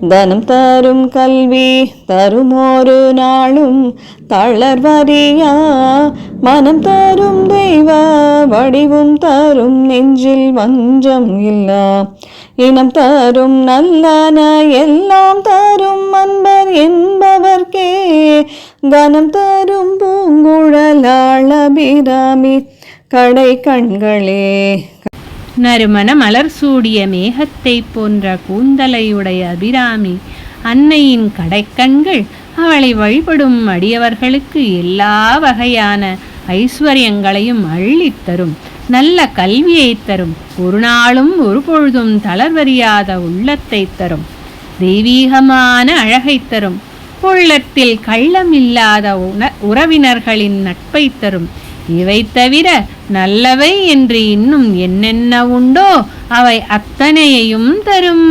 தனம் தரும் கல்வி தருமொரு நாளும் தளர்வறியா மனம் தரும் தெய்வ வடிவும் தரும் நெஞ்சில் வஞ்சம் இல்லா இனம் தரும் நல்லன எல்லாம் தரும் அன்பர் என்பவர்க்கே கனம் தரும் பூங்குழலாள் அபிராமி கடை கண்களே. நறுமண மலர் சூடிய மேகத்தை போன்ற கூந்தலையுடைய அபிராமி அன்னையின் கடைக்கண்கள் அவளை வழிபடும் அடியவர்களுக்கு எல்லா வகையான ஐஸ்வர்யங்களையும் அள்ளித்தரும், நல்ல கல்வியை தரும், ஒரு நாளும் ஒரு பொழுதும் தளர்வறியாத உள்ளத்தை தரும், தெய்வீகமான அழகை தரும், உள்ளத்தில் கள்ளமில்லாத உறவினர்களின் நட்பை தரும். இவை தவிர நல்லவை என்று இன்னும் என்னென்ன உண்டோ அவை அத்தனையையும் தரும்.